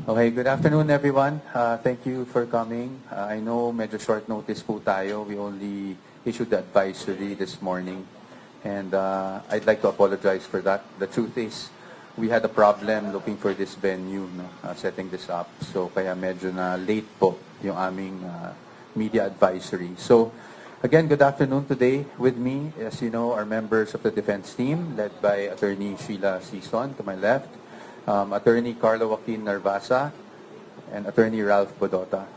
Okay, good afternoon everyone. Thank you for coming. I know medyo short notice po tayo. We only issued the advisory this morning. And I'd like to apologize for that. The truth is, we had a problem looking for this venue, no, setting this up. So kaya medyo na late po yung aming media advisory. So again, good afternoon today. With me, as you know, are members of the defense team led by Attorney Sheila Sison to my left. Attorney Carlo Joaquin Narvasa, and Attorney Ralph Bodota,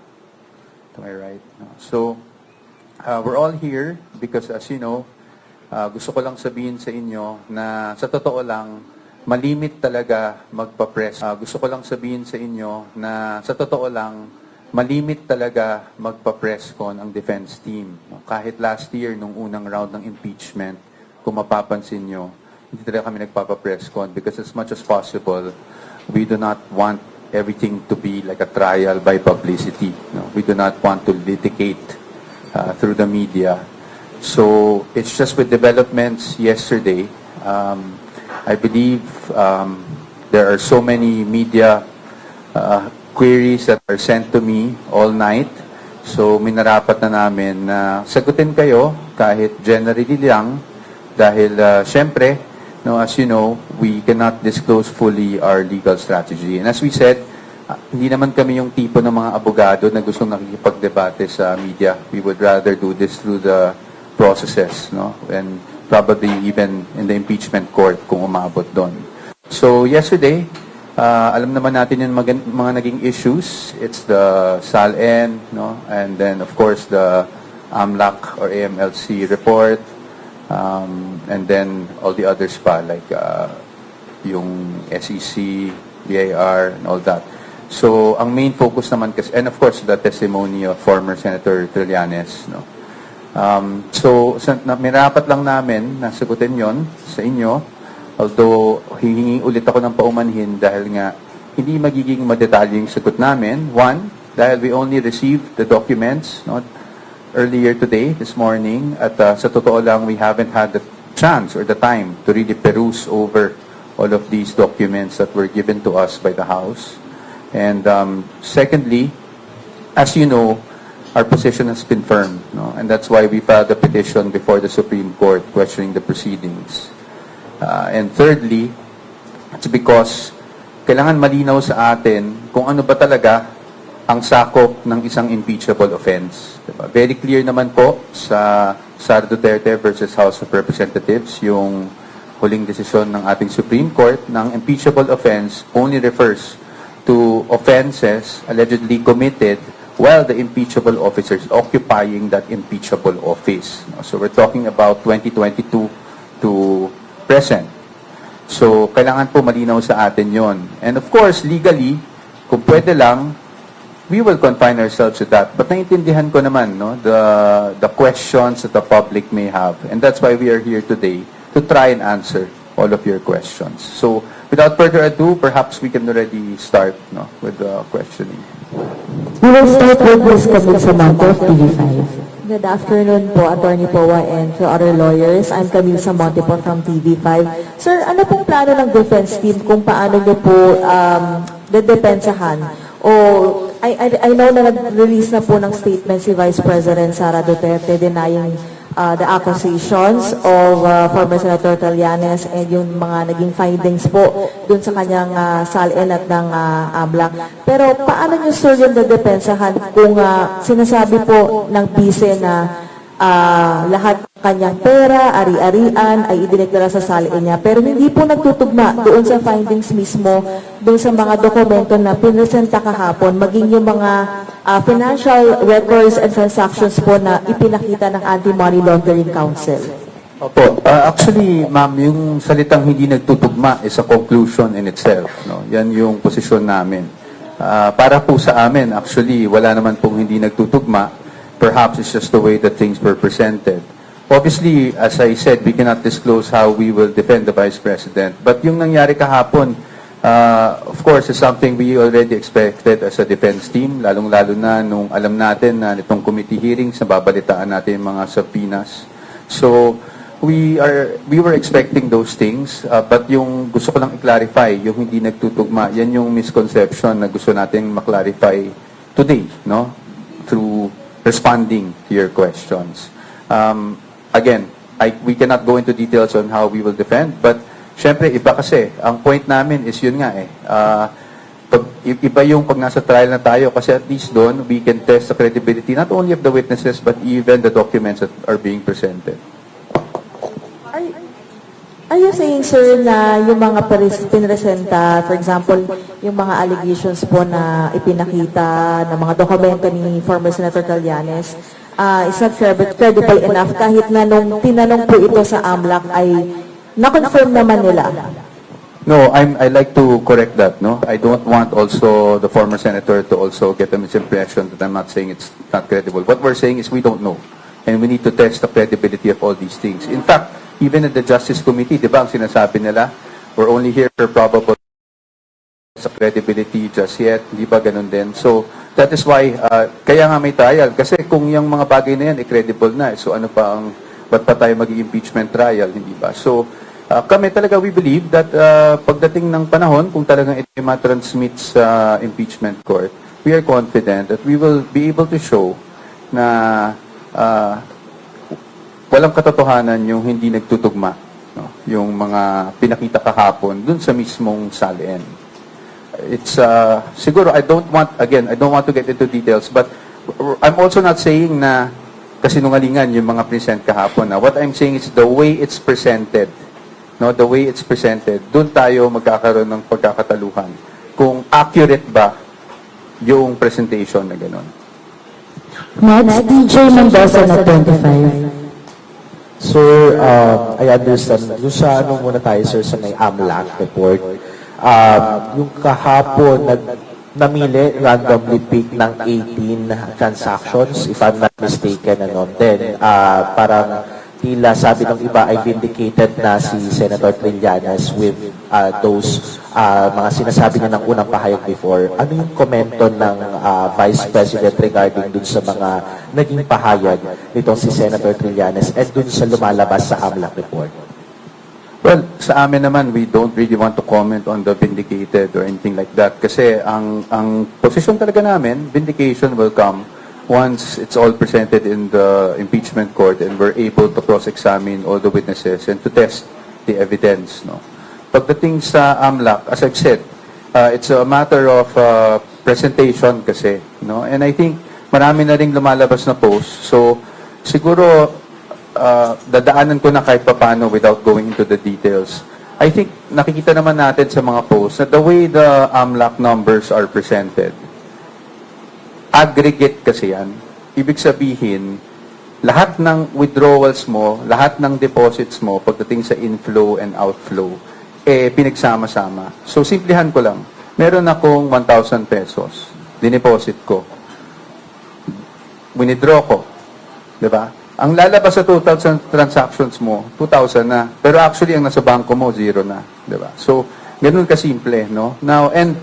to my right. So, we're all here because, as you know, gusto ko lang sabihin sa inyo na sa totoo lang, malimit talaga magpa-press. Gusto ko lang sabihin sa inyo na sa totoo lang, malimit talaga magpa-press con ang defense team. Kahit last year, nung unang round ng impeachment, kung mapapansin nyo, hindi talaga kami nagpapa-press con because as much as possible, we do not want everything to be like a trial by publicity. No? We do not want to litigate through the media. So it's just with developments yesterday. I believe there are so many media queries that are sent to me all night. So minarapat na namin na sagutin kayo kahit generally lang dahil syempre, no, as you know, we cannot disclose fully our legal strategy. And as we said, hindi naman kami yung tipo ng mga abogado na gustong nakikipagdebate sa media. We would rather do this through the processes, no? And probably even in the impeachment court kung umabot doon. So yesterday, alam naman natin yung mga naging issues. It's the SALN, no? And then of course the AMLAC or AMLC report. And then all the others pa, like yung SEC, BIR, and all that. So, ang main focus naman kasi, and of course, the testimony of former Senator Trillanes, no? Mirapat lang namin na sagutin yon sa inyo, although hihingi ulit ako ng paumanhin dahil nga hindi magiging madetalyeng sagot namin. One, dahil we only received the documents, no? Earlier today, this morning, at sa totoo lang, we haven't had the chance or the time to really peruse over all of these documents that were given to us by the House. And secondly, as you know, our position has been firm, no? And that's why we filed a petition before the Supreme Court questioning the proceedings. And thirdly, it's because kailangan malinaw sa atin kung ano ba talaga ang sakop ng isang impeachable offense. Diba? Very clear naman po sa Sara Duterte versus House of Representatives, yung huling desisyon ng ating Supreme Court ng impeachable offense only refers to offenses allegedly committed while the impeachable officer is occupying that impeachable office. So we're talking about 2022 to present. So kailangan po malinaw sa atin yon. And of course, legally, kung pwede lang, we will confine ourselves to that. But naintindihan ko naman, no, the questions that the public may have. And that's why we are here today, to try and answer all of your questions. So, without further ado, perhaps we can already start, no, with the questioning. We will start with Ms. Camille Samanto of TV5. Good afternoon po, Attorney Powa and to other lawyers. I'm Camille Samonte po from TV5. Sir, ano pong plano ng defense team kung paano nyo po dedepensahan? I know na nag-release na po ng statement si Vice President Sara Duterte denying the accusations of former Senator Trillanes and yung mga naging findings po dun sa kanyang SALN at ng AMLAC. Pero paano nyo, sir, yung dedepensahan kung sinasabi po ng bise na lahat ng kanyang pera, ari-arian ay idineklara sa SALN niya, pero hindi po nagtutugma doon sa findings mismo, doon sa mga dokumento na pinresenta kahapon, maging yung mga financial records and transactions po na ipinakita ng Anti-Money Laundering Council? Opo. Actually, ma'am, yung salitang hindi nagtutugma is a conclusion in itself. No? Yan yung posisyon namin. Para po sa amin, actually, wala naman pong hindi nagtutugma. Perhaps it's just the way that things were presented. Obviously, as I said, we cannot disclose how we will defend the Vice President. But yung nangyari kahapon, of course, is something we already expected as a defense team, lalong-lalo na nung alam natin na nitong committee hearings, nababalitaan natin yung mga subpoenas. So, we were expecting those things, but yung gusto ko lang i-clarify, yung hindi nagtutugma, yan yung misconception na gusto natin ma-clarify today, no? Through responding to your questions. Again, we cannot go into details on how we will defend, but syempre, iba kasi. Ang point namin is yun nga iba yung pag nasa trial na tayo kasi at least doon, we can test the credibility not only of the witnesses but even the documents that are being presented. Are you saying, sir, na yung mga pinresenta, for example, yung mga allegations po na ipinakita ng mga dokumento ni former Senator Trillanes, is not credible enough kahit na nung tinanong po ito sa AMLAC ay na-confirm naman nila? No, I like to correct that. No, I don't want also the former senator to also get a misimpression that I'm not saying it's not credible. What we're saying is we don't know, and we need to test the credibility of all these things. In fact, even at the Justice Committee, di ba, ang sinasabi nila, we're only here for probable sa credibility just yet, di ba ganun din? So that is why kaya nga may trial kasi kung yung mga bagay na yan credible na, so ano pa ang ba't pa tayo mag-impeachment trial, hindi ba? So kami talaga, we believe that pagdating ng panahon, kung talagang ito ma-transmit sa impeachment court, we are confident that we will be able to show na walang katotohanan yung hindi nagtutugma, no? Yung mga pinakita kahapon dun sa mismong salin. It's siguro I don't want to get into details, but I'm also not saying na kasinungalingan yung mga present kahapon. What I'm saying is the way it's presented. No, the way it's presented, doon tayo magkakaroon ng pagkakataluhan. Kung accurate ba yung presentation na gano'n. Next, DJ Mendoza na 25. Sir, I understand. Yung sa ano muna tayo, sir, sa may AMLAC report. Yung kahapon, namili, randomly pick ng 18 transactions, if I'm not mistaken, ano. Then, parang tila sabi ng iba ay vindicated na si Senator Trillanes with those mga sinasabi niya ng unang pahayag before. Ano yung komento ng Vice President regarding dun sa mga naging pahayag nitong si Senator Trillanes at dun sa lumalabas sa AMLAC report? Well, sa amin naman, we don't really want to comment on the vindicated or anything like that. Kasi ang position talaga namin, vindication will come once it's all presented in the impeachment court and we're able to cross-examine all the witnesses and to test the evidence. No? Pagdating sa AMLAC, as I've said, it's a matter of presentation kasi. No? And I think marami na rin lumalabas na post. So, siguro, dadaanan ko na kahit papano without going into the details. I think nakikita naman natin sa mga posts that the way the AMLAC numbers are presented, aggregate kasi yan. Ibig sabihin, lahat ng withdrawals mo, lahat ng deposits mo, pagdating sa inflow and outflow, pinagsama-sama. So, simplihan ko lang. Meron akong 1,000 pesos. Dineposit ko. Withdraw ko. Diba? Ang lalabas sa total transactions mo, 2,000 na. Pero actually, ang nasa bangko mo, 0 na. Diba? So, ganun kasimple, no? Now, and,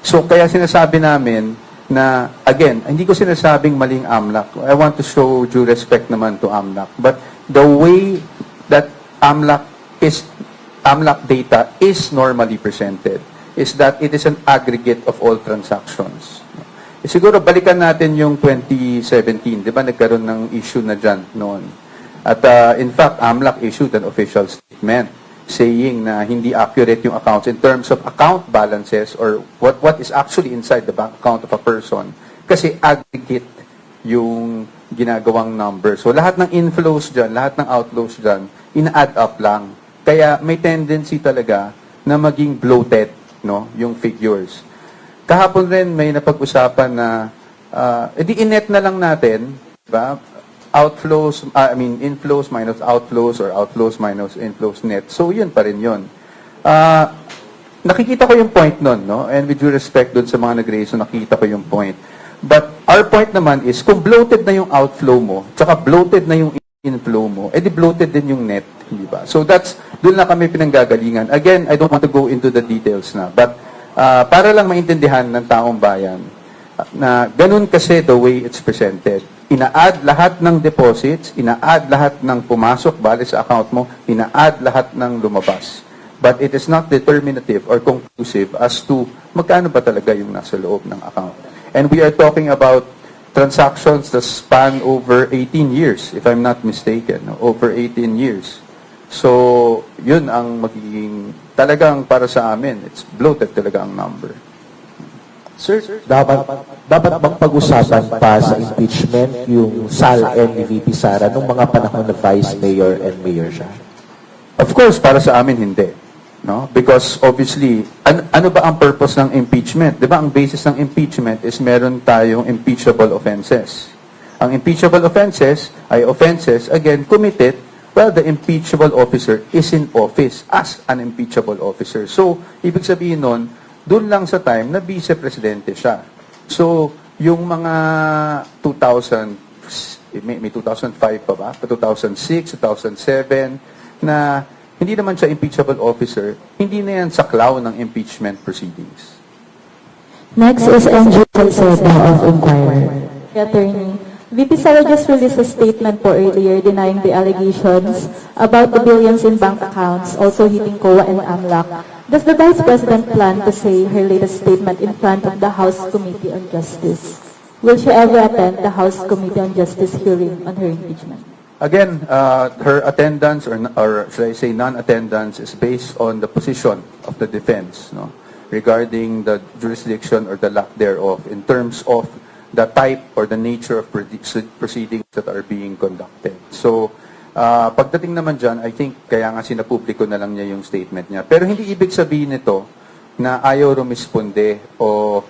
so, kaya sinasabi namin, na, again, hindi ko sinasabing maling AMLAC. I want to show due respect naman to AMLAC. But the way that AMLAC data is normally presented is that it is an aggregate of all transactions. Siguro balikan natin yung 2017, di ba nagkaroon ng issue na dyan noon. At in fact, AMLAC issued an official statement saying na hindi accurate yung accounts in terms of account balances or what is actually inside the bank account of a person kasi aggregate yung ginagawang number. So lahat ng inflows dyan, lahat ng outflows dyan, ina-add up lang. Kaya may tendency talaga na maging bloated, no, yung figures. Kahapon rin may napag-usapan na edi inet na lang natin, diba? Inflows minus outflows or outflows minus inflows net. So, yun pa rin yun. Nakikita ko yung point nun, no? And with due respect dun sa mga nag-raise, so nakikita ko yung point. But our point naman is, kung bloated na yung outflow mo, tsaka bloated na yung inflow mo, edi bloated din yung net, di ba? So, dun na kami pinanggagalingan. Again, I don't want to go into the details na. But, para lang maintindihan ng taong bayan, na ganun kasi the way it's presented. ina-add lahat ng deposits, ina-add lahat ng pumasok, bali sa account mo, ina-add lahat ng lumabas. But it is not determinative or conclusive as to magkano ba talaga yung nasa loob ng account. And we are talking about transactions that span over 18 years, if I'm not mistaken, no? Over 18 years. So, yun ang magiging, talagang para sa amin, it's bloated talaga ang number. Sir, dapat bang pag-usapan pa sa impeachment yung SALN ni VP Sara nung mga panahon na Vice Mayor and Mayor siya? Of course, para sa amin, hindi. No? Because obviously, ano ba ang purpose ng impeachment? Di ba ang basis ng impeachment is meron tayong impeachable offenses. Ang impeachable offenses ay offenses, again, committed while the impeachable officer is in office as an impeachable officer. So, ibig sabihin nun, doon lang sa time na vice-presidente siya. So, yung mga may 2005 pa ba? 2006, 2007, na hindi naman siya impeachable officer, hindi na yan saklaw ng impeachment proceedings. Next is NG Salcedo of Inquirer. Attorney, VP Sara just released a statement po earlier denying the allegations about the billions in bank accounts also hitting COA and AMLAC. Does the Vice President plan to say her latest statement in front of the House Committee on Justice? Will she ever attend the House Committee on Justice hearing on her impeachment? Again, her attendance or should I say non-attendance is based on the position of the defense, no, regarding the jurisdiction or the lack thereof in terms of the type or the nature of proceedings that are being conducted. So, pagdating naman dyan, I think kaya nga sinapubliko na lang niya yung statement niya. Pero hindi ibig sabihin nito na ayaw rumisponde o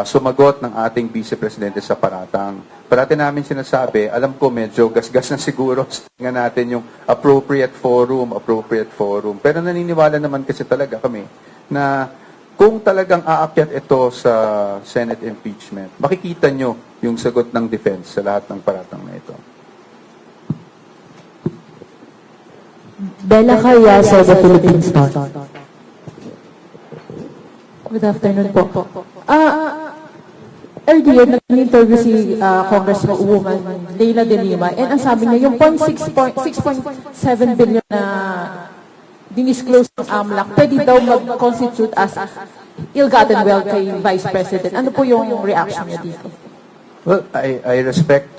sumagot ng ating Vice Presidente sa paratang. Parati namin sinasabi, alam ko medyo gasgas na siguro, tingnan natin yung appropriate forum. Pero naniniwala naman kasi talaga kami na kung talagang aakyat ito sa Senate impeachment, makikita nyo yung sagot ng defense sa lahat ng paratang na ito. Bella Carriazo, The Philippine Star. Good afternoon po. Earlier, nag-interview si Congresswoman Leila De Lima and ang sabi niya, yung 6.7 billion na dinisclose ng AMLAC, pwede daw mag-constitute as ill-gotten wealth kay Vice President. Ano po yung reaction niya dito? Well, I respect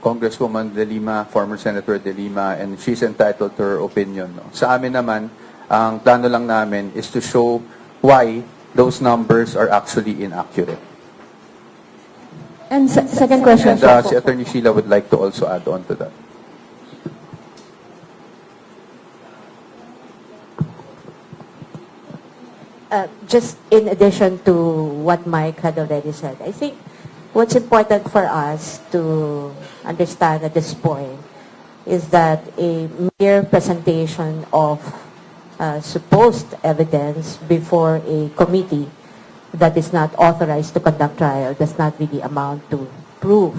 Congresswoman De Lima, former Senator De Lima, and she's entitled to her opinion. No? Sa amin naman, ang plano lang namin is to show why those numbers are actually inaccurate. And second question And po. si Attorney Sheila would like to also add on to that. Just in addition to what Mike had already said, I think what's important for us to understand at this point is that a mere presentation of supposed evidence before a committee that is not authorized to conduct trial does not really amount to proof.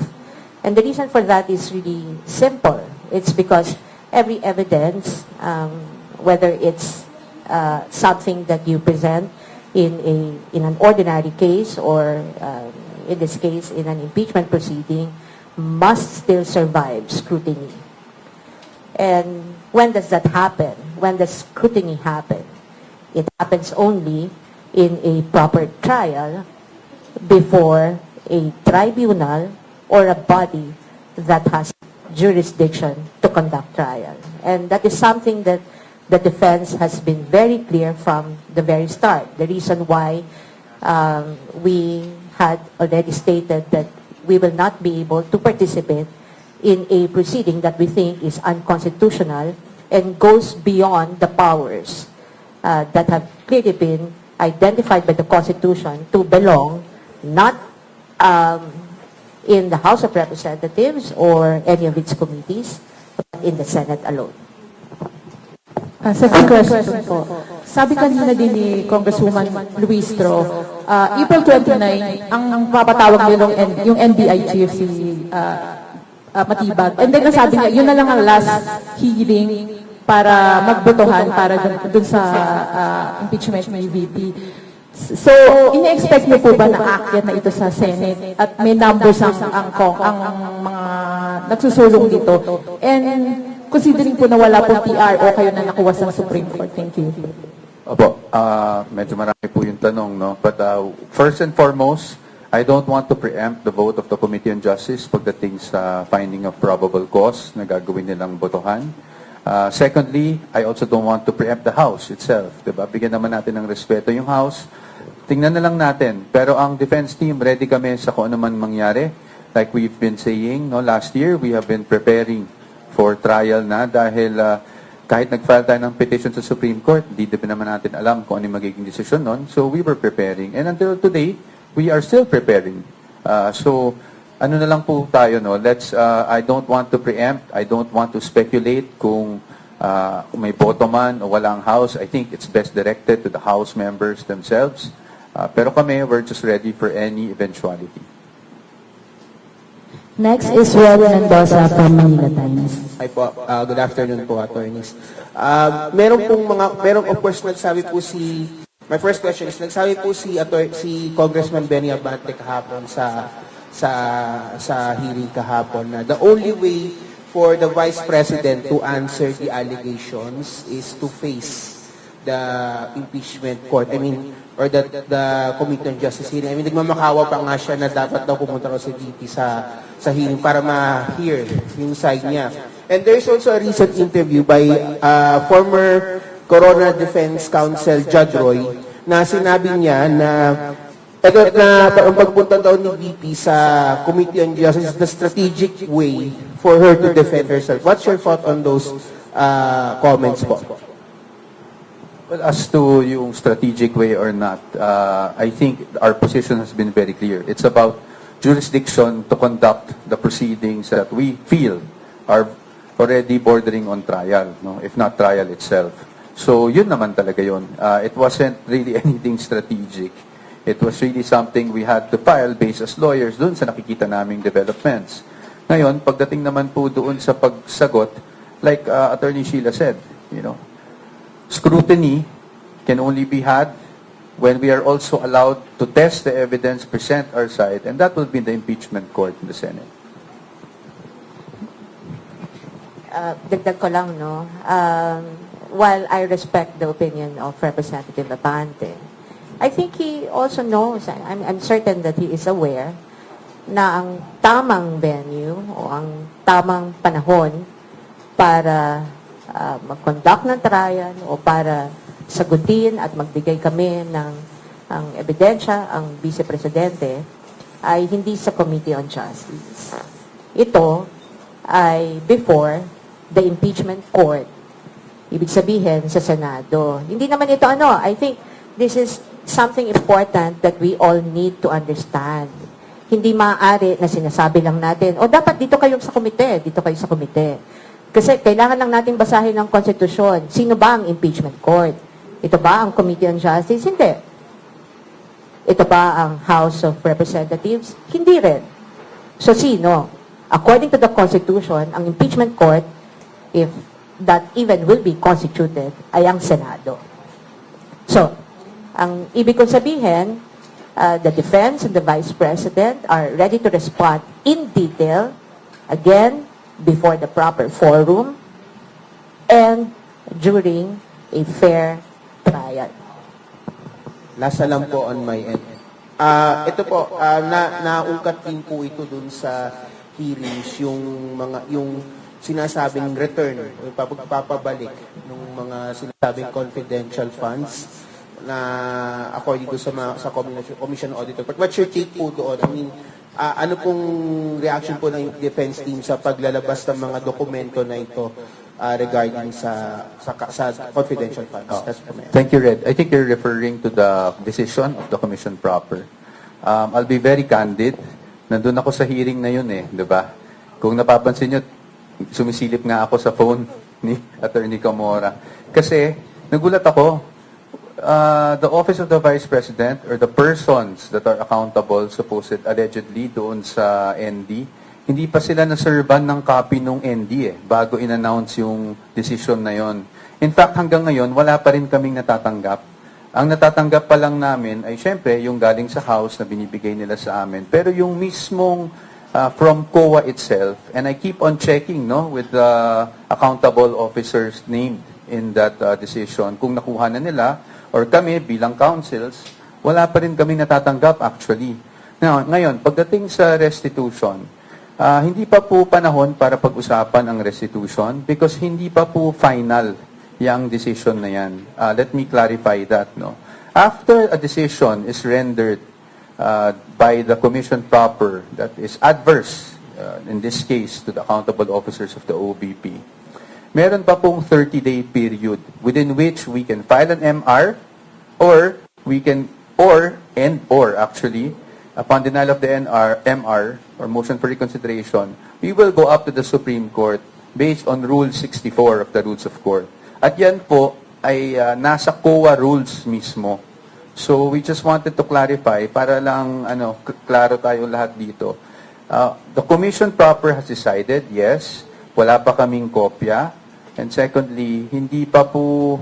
And the reason for that is really simple. It's because every evidence, whether it's something that you present in an ordinary case or in this case in an impeachment proceeding, must still survive scrutiny. And when does that happen? When does scrutiny happen? It happens only in a proper trial before a tribunal or a body that has jurisdiction to conduct trial. And that is something that the defense has been very clear from the very start. The reason why we had already stated that we will not be able to participate in a proceeding that we think is unconstitutional and goes beyond the powers that have clearly been identified by the Constitution to belong not in the House of Representatives or any of its committees, but in the Senate alone. Second question po. Sabi kanina din ni Congresswoman Luistro, April 29, ang papatawag nila yung NBI chief si Matibag. And then sabi niya, yun na lang ang last hearing para magbotohan para dun sa impeachment ni VP. So, ini-expect niyo po ba na aakyat na ito sa Senate at may numbers ang mga nagsusulong dito? And considering po na wala pong PRO kayo na nakuha sa Supreme Court. Thank you. Opo, medyo marami po yung tanong, no? But first and foremost, I don't want to preempt the vote of the Committee on Justice pagdating sa finding of probable cause na gagawin nilang botohan. Secondly, I also don't want to preempt the House itself. Diba? Bigyan naman natin ng respeto yung House. Tingnan na lang natin. Pero ang defense team, ready kami sa kung ano man mangyari. Like we've been saying, no, last year, we have been preparing for trial na dahil kahit nag-file tayo ng petition sa Supreme Court, di din naman natin alam kung ano yung magiging desisyon nun. So we were preparing. And until today, we are still preparing. So ano na lang po tayo, no? I don't want to preempt, I don't want to speculate kung may boto man o walang House. I think it's best directed to the House members themselves. Pero kami, we're just ready for any eventuality. Next is Ron Mendoza from Manila Times. Hi po. Good afternoon po, attorneys. Of course, nagsabi po my first question is, nagsabi po si Congressman Benny Abante kahapon sa hearing kahapon na the only way for the Vice President to answer the allegations is to face the impeachment court. Or the Committee on Justice hearing. Nagmamakawa pa nga siya na dapat daw pumunta raw si VP sa hearing para ma-hear yung side niya. And there's also a recent interview by former Corona Defense Counsel Judge Roy na sinabi niya na ang pagpunta daw ni VP sa Committee on Justice is the strategic way for her to defend herself. What's your thought on those comments po? Well, as to yung strategic way or not, I think our position has been very clear. It's about jurisdiction to conduct the proceedings that we feel are already bordering on trial, no? If not trial itself. So yun naman talaga yun. It wasn't really anything strategic. It was really something we had to file based as lawyers dun sa nakikita naming developments. Ngayon, pagdating naman po doon sa pagsagot, like Attorney Sheila said, scrutiny can only be had when we are also allowed to test the evidence, present our side, and that will be the impeachment court in the Senate. Dagdag ko lang, no? While I respect the opinion of Representative Abante, I think he also knows, I'm certain that he is aware na ang tamang venue o ang tamang panahon para mag-conduct ng trial o para sagutin at magbigay kami ng ebidensya ang Vice Presidente ay hindi sa Committee on Justice. Ito ay before the impeachment court. Ibig sabihin sa Senado. Hindi naman ito I think this is something important that we all need to understand. Hindi maaari na sinasabi lang natin, dapat dito kayo sa komite, dito kayo sa komite. Kasi kailangan lang natin basahin ng konstitusyon. Sino ba ang impeachment court? Ito ba ang Committee on Justice? Hindi. Ito ba ang House of Representatives? Hindi rin. So sino? According to the Constitution, ang impeachment court, if that even will be constituted, ay ang Senado. So, ang ibig kong sabihin, the defense and the Vice President are ready to respond in detail, again, before the proper forum, and during a fair trial. Last na lang po on my end. Ito po, naungkat din po ito dun sa hearings, yung sinasabing return, yung pagpapabalik ng mga sinasabing confidential funds na according to sa Commission Auditor. But what's your take po doon? Ano pong reaction po ng defense team sa paglalabas ng mga dokumento na ito regarding sa confidential funds? That's for me. Thank you, Red. I think you're referring to the decision of the Commission proper. I'll be very candid. Nandun ako sa hearing na yun di ba? Kung napapansin nyo, sumisilip nga ako sa phone ni Attorney Camora. Kasi, nagulat ako. The Office of the Vice President or the persons that are accountable, allegedly, doon sa ND, hindi pa sila naserban ng copy nung ND bago in-announce yung decision na yon. In fact, hanggang ngayon, wala pa rin kaming natatanggap Ang natatanggap pa lang namin ay syempre yung galing sa House na binibigay nila sa amin. Pero yung mismong from COA itself, and I keep on checking with the accountable officers named in that decision, kung nakuha na nila, or kami bilang councils, wala pa rin kami natatanggap actually. Now, ngayon, pagdating sa restitution, hindi pa po panahon para pag-usapan ang restitution because hindi pa po final yung decision na yan. Let me clarify that. After a decision is rendered by the commission proper that is adverse, in this case, to the accountable officers of the OVP, meron pa pong 30-day period within which we can file an MR or we can, or actually, upon denial of the MR or motion for reconsideration, we will go up to the Supreme Court based on Rule 64 of the Rules of Court. At yan po ay nasa COA rules mismo. So we just wanted to clarify para lang klaro tayo lahat dito. The commission proper has decided, yes, wala pa kaming kopya. And secondly, hindi pa po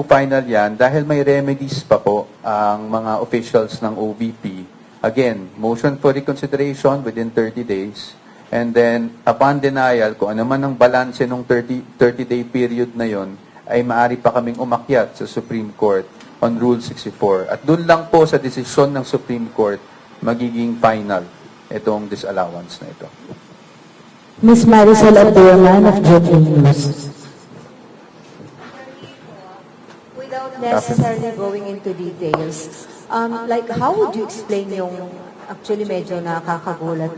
final yan dahil may remedies pa po ang mga officials ng OVP. Again, motion for reconsideration within 30 days. And then, upon denial, kung ano man ang balanse ng 30-day period na yon, ay maaari pa kaming umakyat sa Supreme Court on Rule 64. At doon lang po sa desisyon ng Supreme Court magiging final itong disallowance na ito. Ms. Marisol Abdurrahman of GMA News. Without necessarily going into details, like how would you explain yung actually medyo nakakagulat?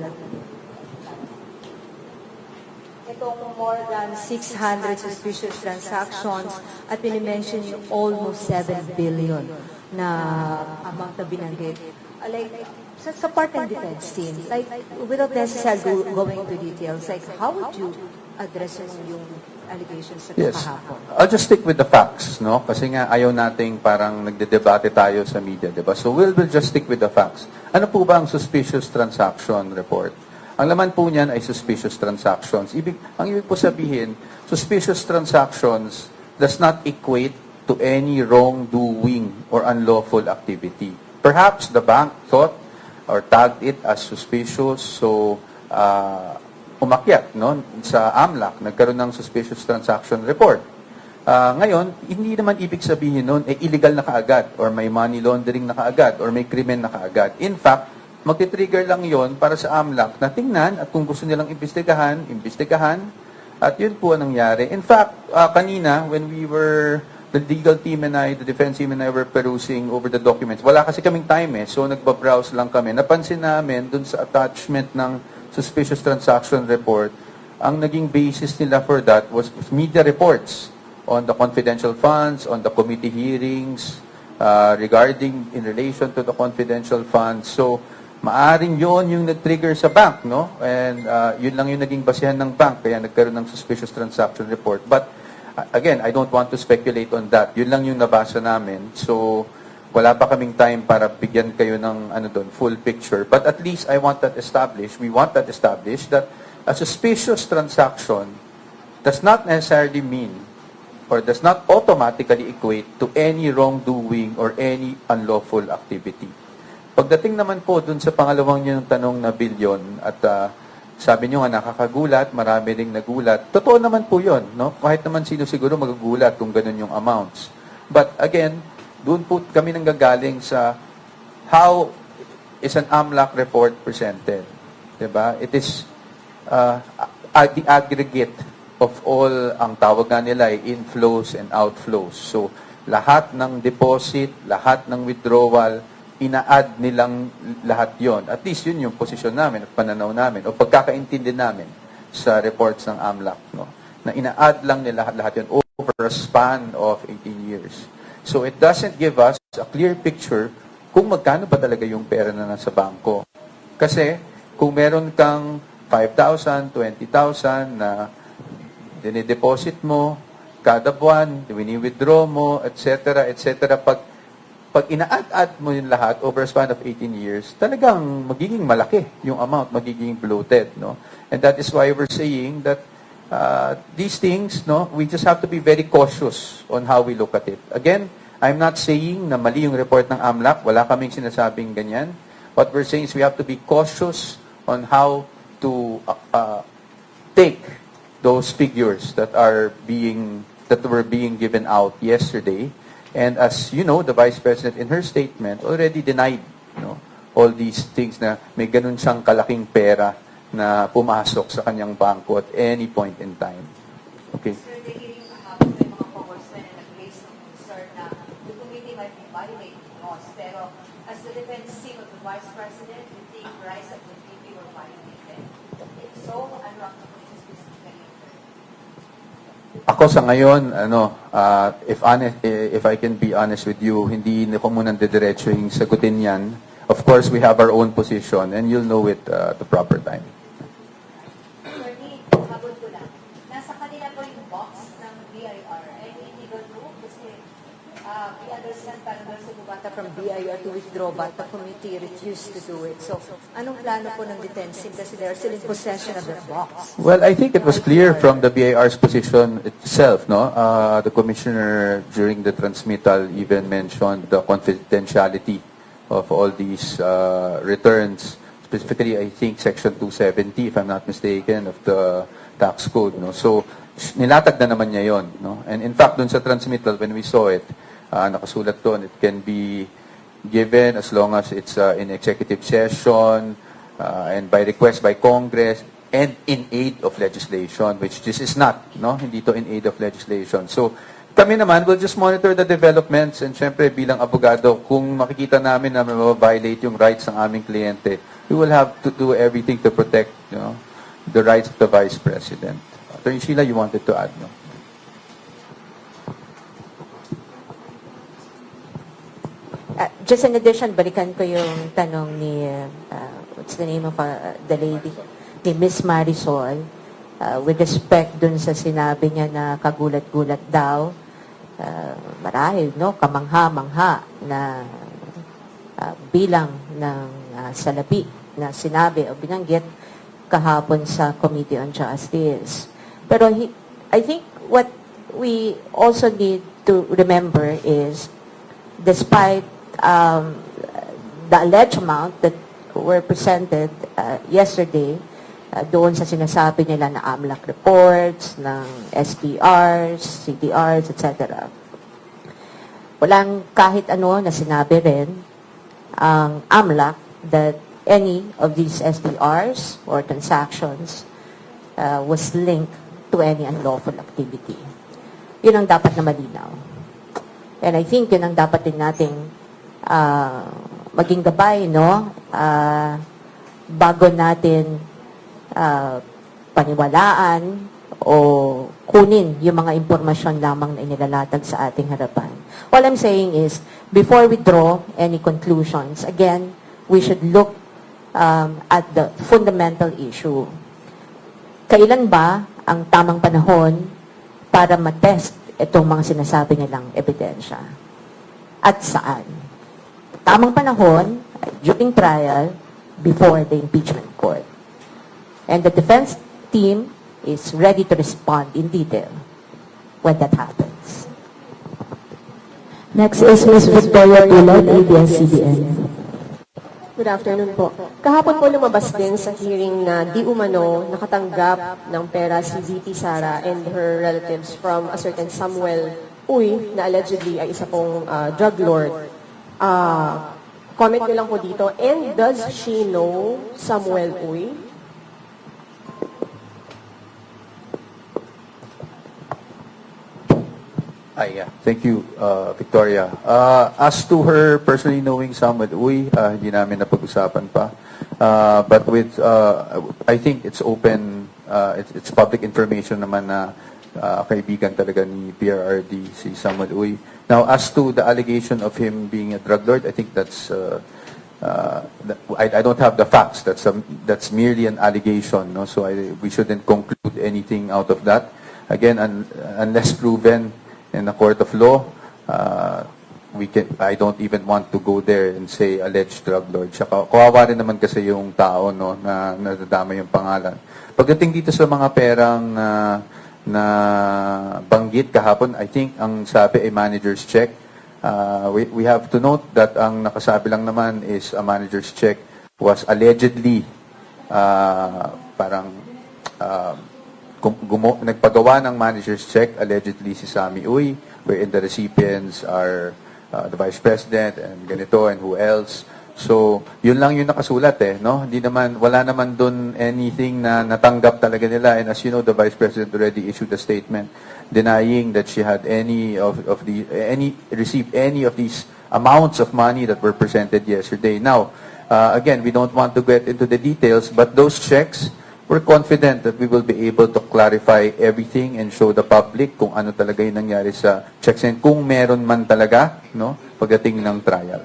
Itong more than 600 suspicious transactions at pinimension yung almost 7 billion na amount na binanggit. Like, sa part ng defense team, like, without necessarily going into details, like, how would you address yung allegations sa Yes. kahapon? I'll just stick with the facts, Kasi nga ayaw nating parang nagdedebate tayo sa media, di ba? So we'll just stick with the facts. Ano po ba ang suspicious transaction report? Ang laman po niyan ay suspicious transactions. Ang ibig po sabihin, suspicious transactions does not equate to any wrongdoing or unlawful activity. Perhaps the bank thought or tagged it as suspicious, so umakyat sa AMLAC, nagkaroon ng suspicious transaction report. Ngayon, hindi naman ibig sabihin nun, illegal na kaagad, or may money laundering na kaagad, or may krimen na kaagad. In fact, magti-trigger lang yon para sa AMLAC na tingnan at kung gusto nilang imbestigahan, at yun po ang nangyari. In fact, kanina, when we were, the legal team and I, the defense team and I were perusing over the documents, wala kasi kaming time so nagbabrowse lang kami. Napansin namin dun sa attachment ng suspicious transaction report, ang naging basis nila for that was media reports on the confidential funds, on the committee hearings, regarding in relation to the confidential funds. So, maaring yon yung nag-trigger sa bank, And yun lang yung naging basihan ng bank, kaya nagkaroon ng suspicious transaction report. But, again, I don't want to speculate on that. Yun lang yung nabasa namin. So, wala pa kaming time para bigyan kayo ng full picture. But at least we want that established that a suspicious transaction does not necessarily mean or does not automatically equate to any wrongdoing or any unlawful activity. Pagdating naman po dun sa pangalawang niyong tanong na bilyon at sabi niyo nga nakakagulat, marami ring nagulat. Totoo naman po yun, Kahit naman sino siguro magagulat kung ganun yung amounts. But again, doon po kami nanggagaling sa how is an AMLAC report presented. Diba? It is the aggregate of all, ang tawag nga nila ay inflows and outflows. So, lahat ng deposit, lahat ng withdrawal, ina-add nilang lahat yon. At least yun yung posisyon namin at pananaw namin o pagkakaintindi namin sa reports ng AMLAC. Na ina-add lang nila lahat yun over a span of 18 years. So it doesn't give us a clear picture kung magkano ba talaga yung pera na nasa bangko. Kasi kung meron kang 5,000, 20,000 na dinideposit mo kada buwan, wini-withdraw mo, etc., etc., pag ina-add mo yung lahat over a span of 18 years, talagang magiging malaki yung amount, magiging bloated, And that is why we're saying that these things, we just have to be very cautious on how we look at it. Again, I'm not saying na mali yung report ng AMLAC. Wala kaming sinasabing ganyan. What we're saying is we have to be cautious on how to take those figures that were being given out yesterday. And as you know, the Vice President in her statement already denied, all these things na may ganun siyang kalaking pera na pumasok sa kanyang bangko at any point in time. Okay. Sir, the hearing kahapon may mga congressmen na nag-raise ng concern na the committee might be violating laws. Pero as the defense team of the Vice President, we think rise of the committee were violated. If so, ano ang committee specifically? Ako sa ngayon, if I can be honest with you, hindi ko muna didiretso yung sagutin yan. Of course, we have our own position and you'll know it at the proper time. Attorney, habol ko lang. Nasa kanila po yung box ng BIR. Any illegal move? Kasi we understand parang there's a bubata from BIR to withdraw but the committee refused to do it. So, anong plano po ng detention kasi they're still in possession of that box? Well, I think it was clear from the BIR's position itself, no? The commissioner during the transmittal even mentioned the confidentiality of all these returns, specifically I think Section 270, if I'm not mistaken, of the tax code, no? So, nilatag na naman niya yon, no? And in fact, dun sa transmittal, when we saw it, nakasulat doon, it can be given as long as it's in executive session and by request by Congress and in aid of legislation, which this is not, no? Hindi to in aid of legislation. So, kami naman, we'll just monitor the developments and syempre bilang abogado, kung makikita namin na violate yung rights ng aming kliyente, we will have to do everything to protect, the rights of the Vice President. Attorney Sheila, you wanted to add, no? Just in addition, balikan ko yung tanong ni, what's the name of the lady? Ni Miss Marisol, with respect dun sa sinabi niya na kagulat-gulat daw, marahil, no, kamangha-mangha na bilang ng salapi na sinabi o binanggit kahapon sa Committee on Justice. Pero I think what we also need to remember is, despite the alleged amount that were presented yesterday, doon sa sinasabi nila na AMLAC reports, ng SDRs, CDRs, etc. Walang kahit ano na sinabi rin ang AMLAC that any of these SDRs or transactions was linked to any unlawful activity. Yun ang dapat na malinaw. And I think yun ang dapat din nating maging gabay, no? Bago natin paniwalaan o kunin yung mga impormasyon lamang na inilalatag sa ating harapan. All I'm saying is, before we draw any conclusions, again, we should look at the fundamental issue. Kailan ba ang tamang panahon para matest itong mga sinasabi nilang ebidensya? At saan? Tamang panahon, during trial, before the impeachment court. And the defense team is ready to respond in detail when that happens. Next is Ms. Victoria Tulad, ABS-CBN. Good afternoon po. Kahapon po lumabas din sa hearing na di umano nakatanggap ng pera si VP Sara and her relatives from a certain Samuel Uy na allegedly ay isa pong drug lord. Comment nyo lang po dito. And does she know Samuel Uy? Yeah. Thank you, Victoria. As to her personally knowing Samuel Uy, hindi namin napag-usapan pa. But with, I think it's open, it's public information naman na kaibigan talaga ni PRRD, si Samuel Uy. Now, as to the allegation of him being a drug lord, I think that's, I don't have the facts. That's merely an allegation, no? So we shouldn't conclude anything out of that. Again, unless proven in the court of law, I don't even want to go there and say alleged drug lord. Saka, kawawa rin naman kasi yung tao, no, na nadadama yung pangalan. Pagdating dito sa mga perang na banggit kahapon, I think ang sabi ay manager's check. We have to note that ang nakasabi lang naman is a manager's check was allegedly nagpagawa ng manager's check, allegedly si Sammy Uy, wherein the recipients are the Vice President and ganito and who else. So, yun lang yung nakasulat no? Wala naman dun anything na natanggap talaga nila. And as you know, the Vice President already issued a statement denying that she had received any of these amounts of money that were presented yesterday. Now, again, we don't want to get into the details, but those checks, we're confident that we will be able to clarify everything and show the public kung ano talaga yung nangyari sa checks and kung meron man talaga, no, pagdating ng trial.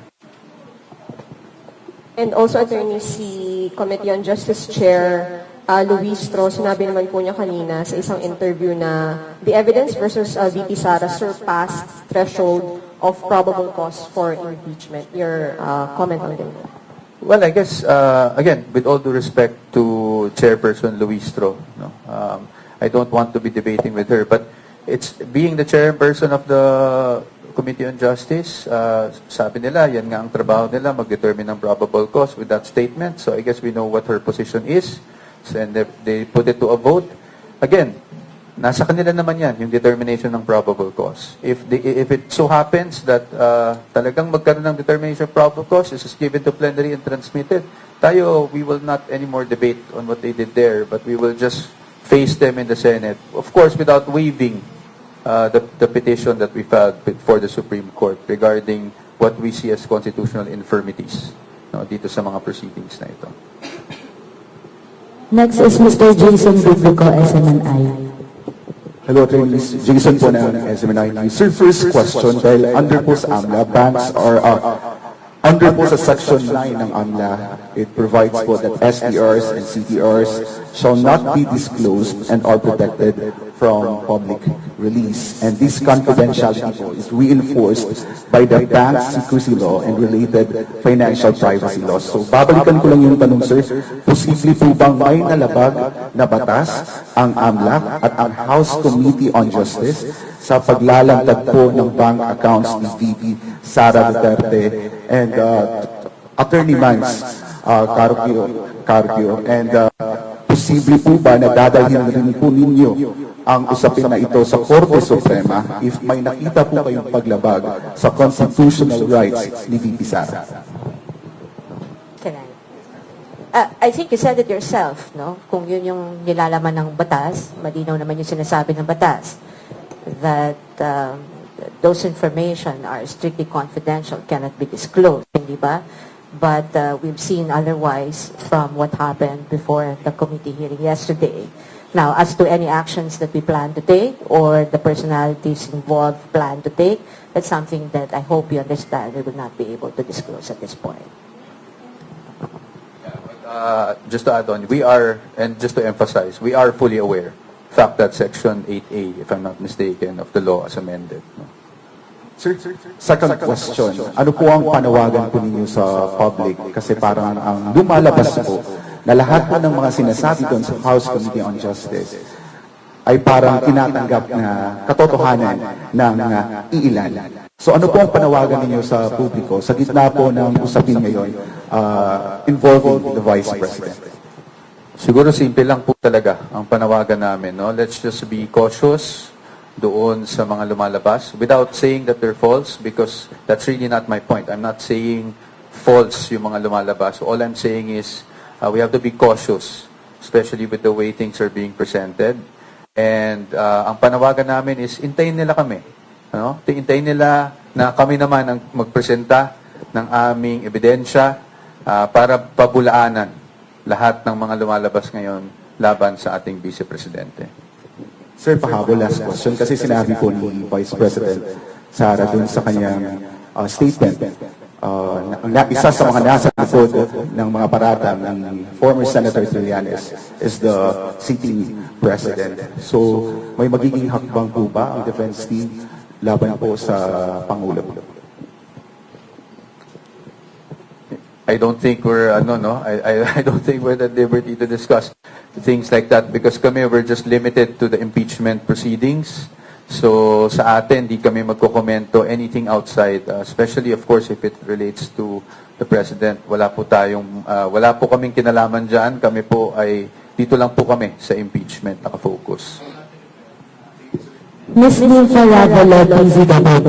And also, Attorney, si Committee on Justice Chair Luis Tro, sinabi naman po niya kanina sa isang interview na the evidence versus VP Sara surpassed threshold of probable cause for impeachment. Your comment on that? Well, I guess, again, with all due respect to Chairperson Luis Tro, no, I don't want to be debating with her, but it's being the chairperson of the Committee on Justice, sabi nila, yan nga ang trabaho nila, mag-determine ng probable cause with that statement. So I guess we know what her position is. So, and they put it to a vote. Again, nasa kanila naman yan, yung determination ng probable cause. If it so happens that talagang magkaroon ng determination of probable cause, this is given to plenary and transmitted, we will not anymore debate on what they did there, but we will just face them in the Senate. Of course, without waiving the petition that we filed before the Supreme Court regarding what we see as constitutional infirmities dito sa mga proceedings na ito. Next is Mr. Jason Biblico, SMNI. Hello, attorneys. Jason po ng SMNI. Sir, first question, dahil under po sa AMLA, banks are under po sa Section 9 ng AMLA, it provides po that SDRs and CDRs shall not be disclosed and are protected from public release. And this confidentiality po is reinforced by the bank secrecy law and related financial privacy laws. So, babalikan ko lang yung tanong, sir. Posible po bang may nalabag na batas ang AMLA at ang House Committee on Justice sa paglalantad po ng bank accounts ni VP Sara Duterte and Attorney Mans Carpio, and posible po ba na dadalhin rin po ninyo ang usapin na ito sa Korte Suprema if may nakita po kayong paglabag sa constitutional rights ni VP Sara? I think you said it yourself, no? Kung yun yung nilalaman ng batas, malinaw naman yung sinasabi ng batas, that those information are strictly confidential, cannot be disclosed, hindi ba? But we've seen otherwise from what happened before the committee hearing yesterday. Now, as to any actions that we plan to take or the personalities involved plan to take, that's something that I hope you understand we will not be able to disclose at this point. Just to add on, we are, and just to emphasize, we are fully aware, in fact, that Section 8A, if I'm not mistaken, of the law as amended. No? Sir, second question, ano po ang panawagan po ninyo sa public? Kasi parang ang lumalabas po na lahat po ng mga sinasabi doon sa House Committee on Justice ay parang tinatanggap na katotohanan ng iilan. So ano po ang panawagan ninyo sa publiko sa gitna po ng usapin ngayon involving the Vice President? Siguro simple lang po talaga ang panawagan namin. No? Let's just be cautious doon sa mga lumalabas without saying that they're false, because that's really not my point. I'm not saying false yung mga lumalabas. All I'm saying is we have to be cautious, especially with the way things are being presented. And ang panawagan namin is intayin nila kami. Ano? Intayin nila na kami naman ang magpresenta ng aming ebidensya para pabulaanan lahat ng mga lumalabas ngayon laban sa ating Vice Presidente. Sir, pahabol, last question. Kasi sinabi po ni Vice President Sara dun sa kanyang statement, isa sa mga nasa likod ng mga parata ng former Senator Trillanes is the sitting President. So, may magiging hakbang po ba ang defense team laban po sa Pangulo? I don't think we're I don't think we're at liberty to discuss things like that because we're just limited to the impeachment proceedings. So sa atin, di kami magkokomento anything outside, especially of course if it relates to the President. Wala po kaming kinalaman dyan. Kami po ay, dito lang po kami sa impeachment nakafocus. Ms. Nympha Ravelo, PZWB.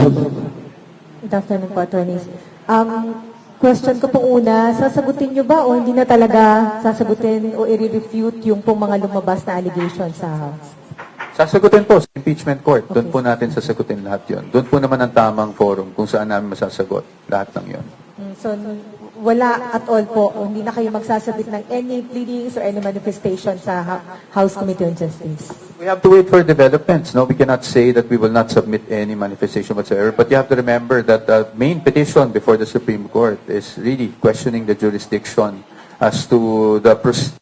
Good afternoon po, attorneys. Question ko po una, sasagutin nyo ba o hindi na talaga sasagutin o i-refute yung pong mga lumabas na allegations sa House? Sasagutin po sa impeachment court. Doon po natin sasagutin lahat yon. Doon po naman ang tamang forum kung saan namin masasagot lahat ng yon. So, wala at all po, o hindi na kayo magsasabit ng any pleadings or any manifestation sa House Committee on Justice? We have to wait for developments. No, we cannot say that we will not submit any manifestation whatsoever. But you have to remember that the main petition before the Supreme Court is really questioning the jurisdiction as to the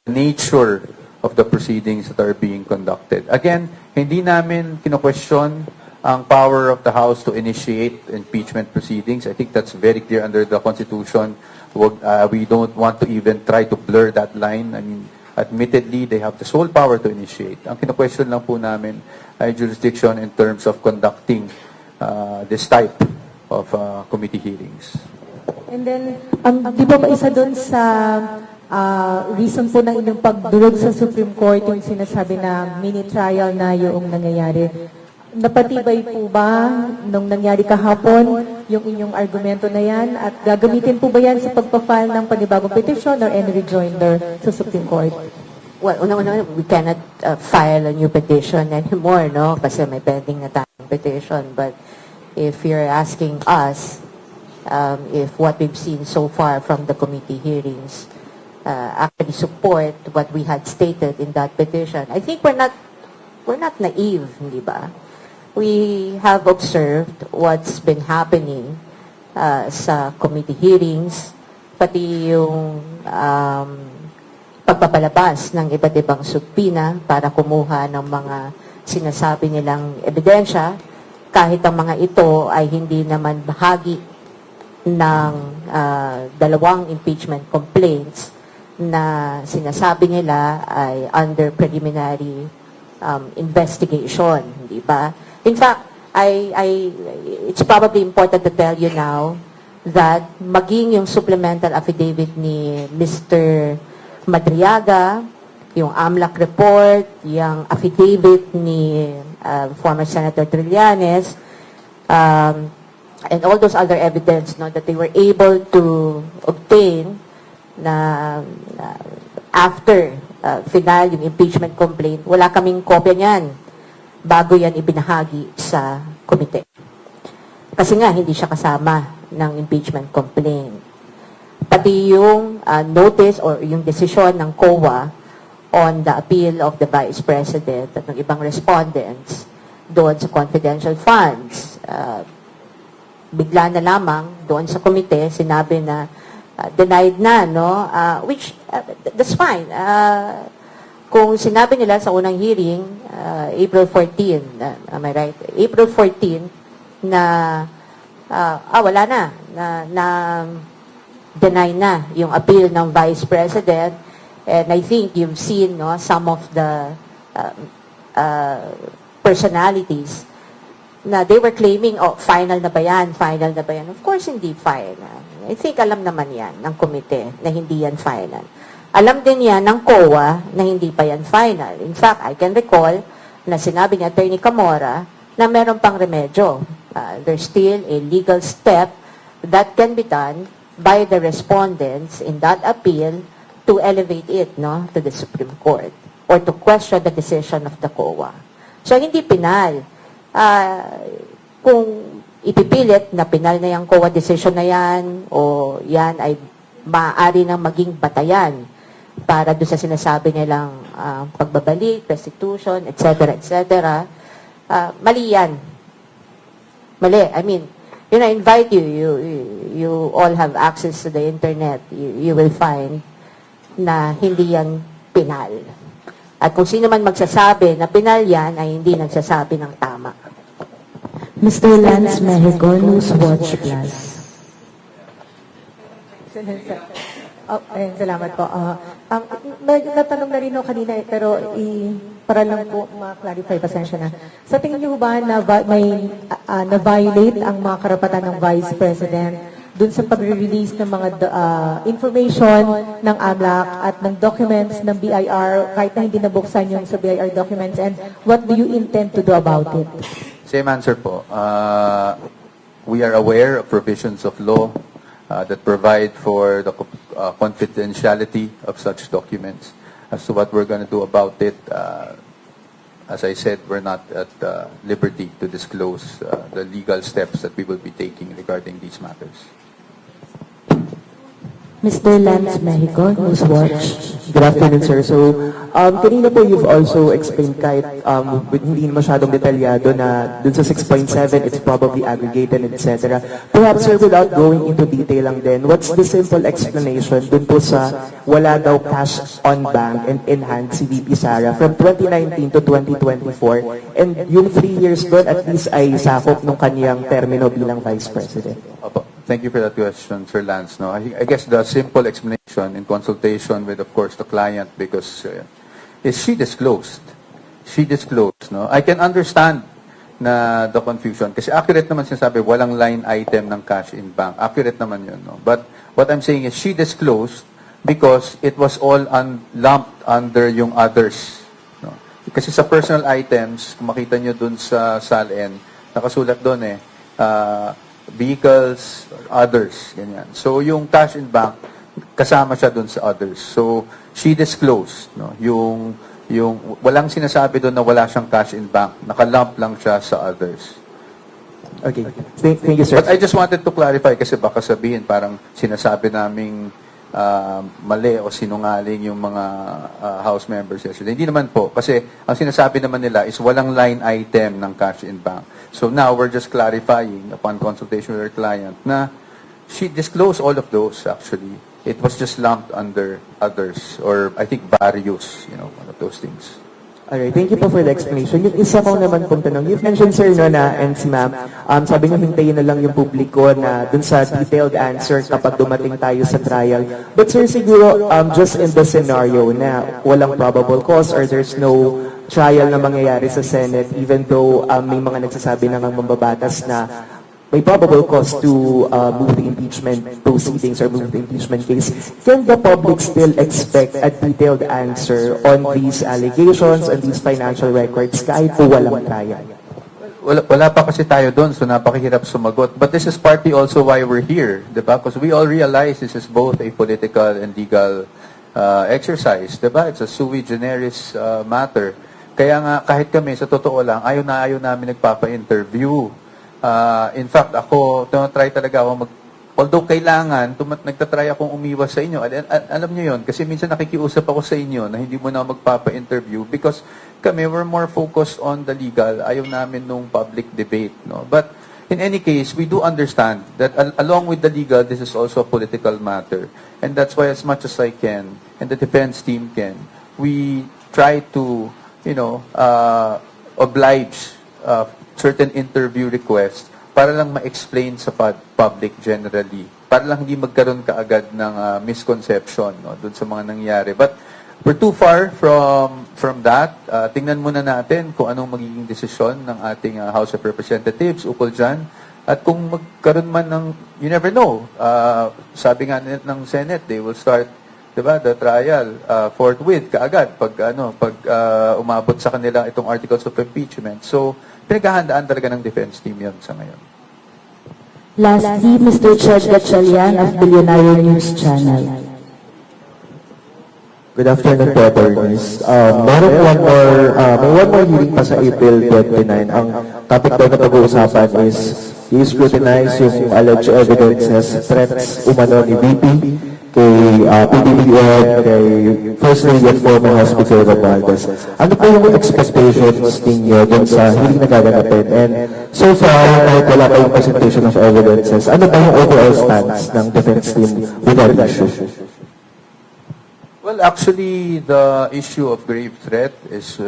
nature of the proceedings that are being conducted. Again, hindi namin kino-question ang power of the House to initiate impeachment proceedings. I think that's very clear under the Constitution. We don't want to even try to blur that line. I mean, admittedly, they have the sole power to initiate. Ang kino-question lang po namin ay jurisdiction in terms of conducting this type of committee hearings. And then, di ba isa doon sa reason po ng inyong pagdurog sa Supreme Court yung sinasabi na mini trial na yung nangyayari? Napatibay po ba nung nangyari kahapon yung inyong argumento na yan at gagamitin po ba yan sa pagpa-file ng panibagong petition or any rejoinder sa Supreme Court? Well, una-una, we cannot file a new petition anymore, no? Kasi may pending na tayong petition. But if you're asking us if what we've seen so far from the committee hearings actually support what we had stated in that petition, I think we're not naive, hindi ba? We have observed what's been happening sa committee hearings, pati yung pagpapalabas ng iba't ibang subpina para kumuha ng mga sinasabi nilang ebidensya, kahit ang mga ito ay hindi naman bahagi ng dalawang impeachment complaints na sinasabi nila ay under preliminary investigation, di ba? In fact, it's probably important to tell you now that maging yung supplemental affidavit ni Mr. Madriaga, yung AMLAC report, yung affidavit ni former Senator Trillanes, and all those other evidence that they were able to obtain na after final yung impeachment complaint, wala kaming kopya niyan bago yan ibinahagi sa komite. Kasi nga, hindi siya kasama ng impeachment complaint. Pati yung notice or yung desisyon ng COA on the appeal of the Vice President at ng ibang respondents doon sa confidential funds. Bigla na lamang doon sa komite, sinabi na denied na, no? Which, that's fine. Kung sinabi nila sa unang hearing, April 14, am I right? April 14, na wala na deny na yung appeal ng Vice President. And I think you've seen some of the personalities na they were claiming, final na ba yan? Final na ba yan? Of course, hindi final. I think alam naman yan ng komite na hindi yan final. Alam din yan ng COA na hindi pa yan final. In fact, I can recall na sinabi ni Attorney Camora na meron pang remedyo. There's still a legal step that can be done by the respondents in that appeal to elevate it to the Supreme Court or to question the decision of the COA. So, hindi pinal. Kung ipipilit na pinal na yung COA decision na yan o yan ay maaari nang maging batayan para doon sa sinasabi nilang pagbabalik, restitution, etc., etc., mali yan. Mali. I mean, I invite you all have access to the internet. You will find na hindi yan pinal. At kung sino man magsasabi na pinal yan, ay hindi nagsasabi ng tama. Mr. Lance Mexico, Newswatch Plus. Salamat po. Natanong na rin ako kanina pero para lang po ma-clarify, pasensya na. Sa tingin niyo ba na may na-violate ang mga karapatan ng Vice President dun sa pag-release ng mga information ng AMLAC at ng documents ng BIR kahit na hindi nabuksan yung sa BIR documents, and what do you intend to do about it? Same answer po. We are aware of provisions of law that provide for the confidentiality of such documents. As to what we're going to do about it, as I said, we're not at liberty to disclose the legal steps that we will be taking regarding these matters. Mr. Lance Mexico, Newswatch. Good afternoon, sir. So, kanina po you've also explained kahit with hindi masyadong detalyado na dun sa 6.7, it's probably aggregated, etc. Perhaps, sir, without going into detail lang din, what's the simple explanation dun po sa wala daw cash on bank and in hand si VP Sara from 2019 to 2024, and yung 3 years doon at least ay sakop nung kaniyang termino bilang Vice President? Opo. Thank you for that question, Sir Lance. No, I guess the simple explanation in consultation with, of course, the client, because is she disclosed. She disclosed. No, I can understand na the confusion kasi accurate naman sinasabi, walang line item ng cash in bank. Accurate naman yun. No? But what I'm saying is she disclosed because it was all lumped under yung others. No? Kasi sa personal items, kung makita nyo dun sa SALN, nakasulat dun vehicles, others, ganyan. So, yung cash in bank, kasama siya dun sa others. So, she disclosed, no? Yung walang sinasabi dun na wala siyang cash in bank. Nakalump lang siya sa others. Okay. Thank you, sir. But I just wanted to clarify kasi baka sabihin parang sinasabi naming mali o sinungaling yung mga House members yesterday. Hindi naman po. Kasi ang sinasabi naman nila is walang line item ng cash in bank. So now we're just clarifying upon consultation with our client na she disclosed all of those actually. It was just lumped under others or I think various, one of those things. Alright, thank you po for the explanation. Yung isa ko naman pong tanong, you've mentioned, sir, no, na, and si ma'am, sabi niyo hintayin na lang yung publiko na dun sa detailed answer kapag dumating tayo sa trial. But sir, siguro, just in the scenario na walang probable cause or there's no trial na mangyayari sa Senate, even though may mga nagsasabi na ng mambabatas na may probable cause to move the impeachment proceedings or move the impeachment case, can the public still expect a detailed answer on these allegations and these financial records kahit po walang trial? Wala pa kasi tayo doon, so napakahirap sumagot. But this is partly also why we're here, diba? Because we all realize this is both a political and legal exercise, diba? It's a sui generis matter. Kaya nga, kahit kami, sa totoo lang, ayaw namin nagpapa-interview. In fact, ako, try talaga ako although kailangan, nagtatry akong umiwas sa inyo. Alam nyo yun, kasi minsan nakikiusap ako sa inyo na hindi mo na magpapa-interview because kami, we're more focused on the legal. Ayaw namin nung public debate. No? But in any case, we do understand that along with the legal, this is also a political matter. And that's why as much as I can, and the defense team can, we try to oblige certain interview requests para lang ma-explain sa public generally. Para lang hindi magkaroon kaagad ng misconception dun sa mga nangyari. But we're too far from that. Tingnan muna natin kung anong magiging desisyon ng ating House of Representatives ukol dyan. At kung magkaroon man ng, you never know, sabi nga ng Senate, they will start the trial forthwith kaagad pag umabot sa kanila itong articles of impeachment. So pinaghahandaan talaga ng defense team yan sa ngayon. Lastly, Mr. Chad Gatchalian of Billionaire News Channel. Good afternoon po, attorneys. May one more hearing pa sa April 29. Ang topic daw na pag-uusapan is i-scrutinize yung alleged evidences, threats umano ni VP, kay PDBM, kay First Lady at former Hospital Romualdez. Ano po yung expectations ninyo dun sa hearing na gaganapin? And so far, kahit wala pa yung presentation of evidences, ano ba yung overall stance ng defense team with that issue? Well, actually, the issue of grave threat is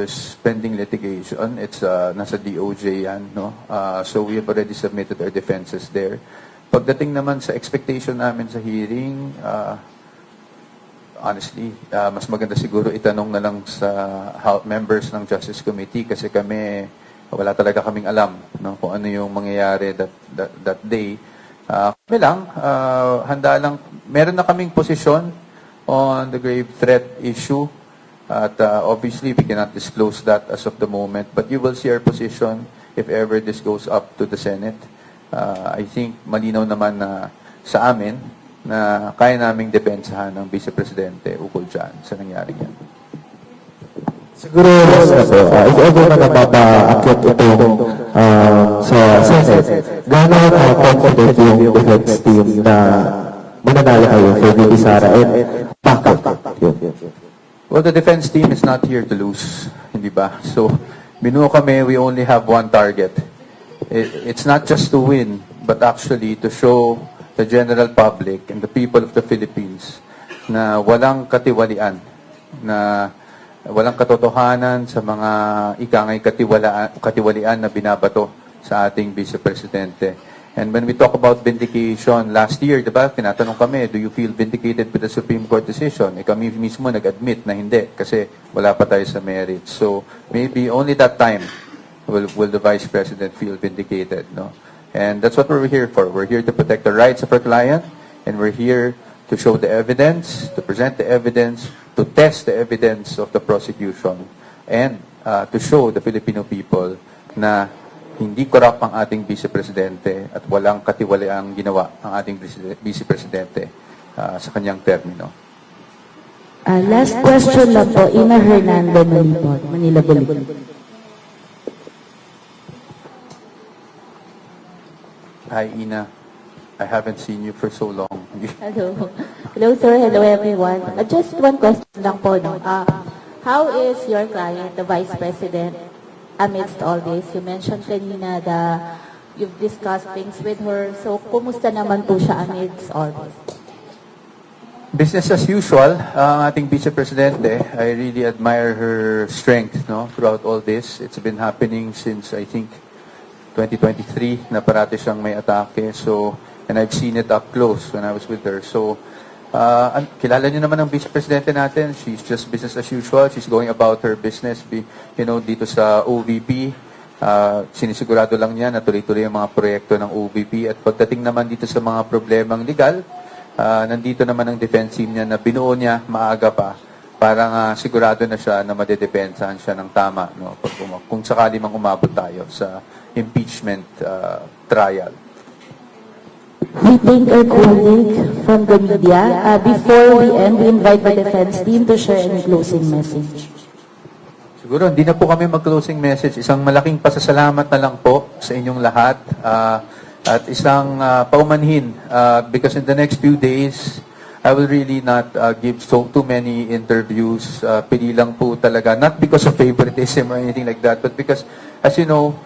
pending litigation. It's nasa DOJ yan, no? So we have already submitted our defenses there. Pagdating naman sa expectation namin sa hearing, honestly, mas maganda siguro itanong na lang sa members ng Justice Committee kasi kami, wala talaga kaming alam no, kung ano yung mangyayari that day. Kami lang, handa lang, meron na kaming posisyon on the grave threat issue at obviously we cannot disclose that as of the moment, but you will see our position if ever this goes up to the Senate. I think malinaw naman na sa amin na kaya naming depensahan ng Vice Presidente ukol dyan sa nangyari yan. Siguro, last na po, if ever na mapapaakyat itong sa Senate, gaano ka-confident yung defense team na mananalo kayo for VP Sara and bakit? Yun. Well, the defense team is not here to lose, hindi ba? So, binuo kami, we only have one target. It's not just to win, but actually to show the general public and the people of the Philippines na walang katiwalian, na walang katotohanan sa mga ikangay katiwalian na binabato sa ating Vice Presidente. And when we talk about vindication, last year, diba, tinatanong kami, do you feel vindicated with the Supreme Court decision? Kami mismo nag-admit na hindi kasi wala pa tayo sa merit. So maybe only that time will the Vice President feel vindicated, no? And that's what we're here for. We're here to protect the rights of our client, and we're here to show the evidence, to present the evidence, to test the evidence of the prosecution, and to show the Filipino people na hindi corrupt ang ating Vice Presidente at walang katiwaliang ginawa ang ating Vice Presidente sa kanyang termino. Last question lang po, Ina Hernando Malipon, Manila Bulletin. Hi, Ina. I haven't seen you for so long. Hello. Hello, sir. Hello, everyone. Just one question lang po. No? How is your client, the Vice President, amidst all this? You mentioned kanina that you've discussed things with her. So, kumusta naman po siya amidst all this? Business as usual, ang ating Vice Presidente. I really admire her strength, no, throughout all this. It's been happening since, I think, 2023 na parati siyang may atake. So, and I've seen it up close when I was with her. So, kilala niyo naman ang Vice Presidente natin. She's just business as usual. She's going about her business, dito sa OVP. Sinisigurado lang niya na tuloy-tuloy ang mga proyekto ng OVP. At pagdating naman dito sa mga problemang legal, nandito naman ang defense team niya na binuo niya maaga pa para sigurado na siya na madedepensahan siya ng tama, no? Kung sakali mang umabot tayo sa impeachment trial. We thank our colleague from the media. Before we end, we invite the defense team to share any closing message. Siguro, hindi na po kami mag-closing message. Isang malaking pasasalamat na lang po sa inyong lahat. At isang paumanhin. Because in the next few days, I will really not give too many interviews. Pili lang po talaga. Not because of favoritism or anything like that, but because, as you know,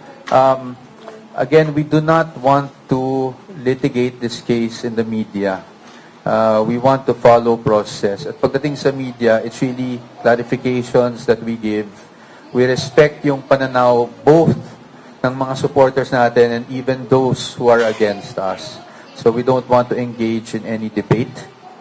again, we do not want to litigate this case in the media. We want to follow process. At pagdating sa media, it's really clarifications that we give. We respect yung pananaw both ng mga supporters natin and even those who are against us. So we don't want to engage in any debate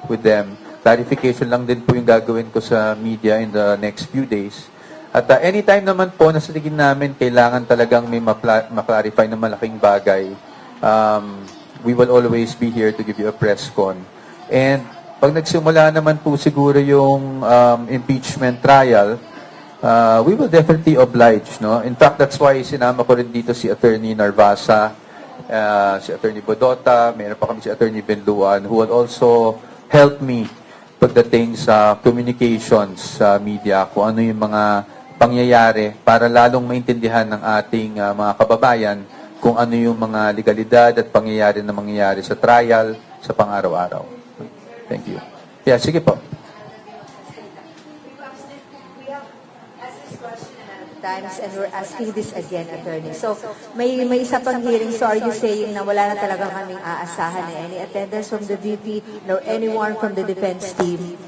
with them. Clarification lang din po yung gagawin ko sa media in the next few days. At anytime naman po na sa tingin namin kailangan talagang may ma-clarify na malaking bagay, we will always be here to give you a press con. And pag nagsimula naman po siguro yung impeachment trial, we will definitely oblige, no? In fact, that's why sinama ko rin dito si Attorney Narvasa, si Attorney Bodota, mayroon pa kami si Attorney Benluan, who will also help me pagdating sa communications sa media, kung ano yung mga pangyayari para lalong maintindihan ng ating mga kababayan kung ano yung mga legalidad at pangyayari na mangyayari sa trial sa pang-araw-araw. Thank you. Yeah, sige po. Times and we're asking this again, Attorney. So, may isa pang hearing. So, are you saying na wala na talaga kaming aasahan na any attendance from the VP nor anyone from the defense team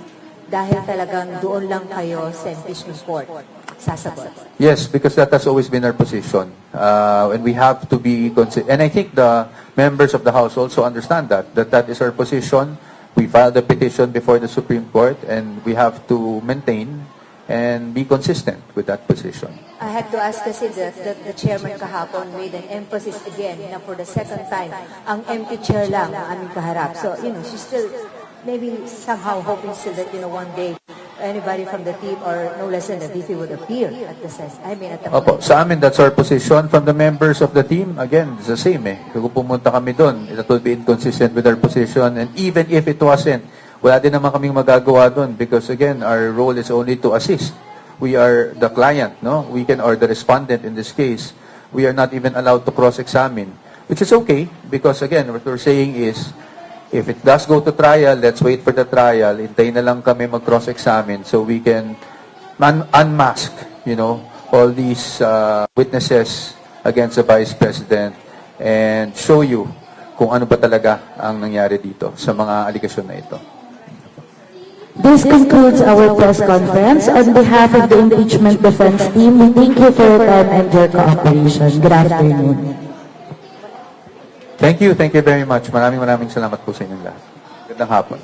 dahil talagang doon lang kayo sa impeachment court sasagot? Yes, because that has always been our position. And we have to be and I think the members of the House also understand that is our position. We filed a petition before the Supreme Court, and we have to maintain and be consistent with that position. I had to ask kasi that the chairman kahapon made an emphasis again na for the second time, ang empty chair lang ang aming kaharap. So, she's still maybe somehow hoping still that, one day anybody from the team or no less than the VP would appear at the session. At the Opo, sa amin, that's our position. From the members of the team, again, it's the same Kung pumunta kami doon, it will be inconsistent with our position. And even if it wasn't, wala din naman kaming magagawa doon because, again, our role is only to assist. We are the client, no? We can, or the respondent in this case. We are not even allowed to cross-examine, which is okay because, again, what we're saying is, if it does go to trial, let's wait for the trial. Hintayin na lang kami mag-cross-examine so we can unmask, all these witnesses against the Vice President and show you kung ano ba talaga ang nangyari dito sa mga aligasyon na ito. This concludes our press conference. On behalf of the impeachment defense team, we thank you for your time and your cooperation. Good afternoon. Thank you very much. Maraming salamat po sa inyong lahat. Gandang hapon.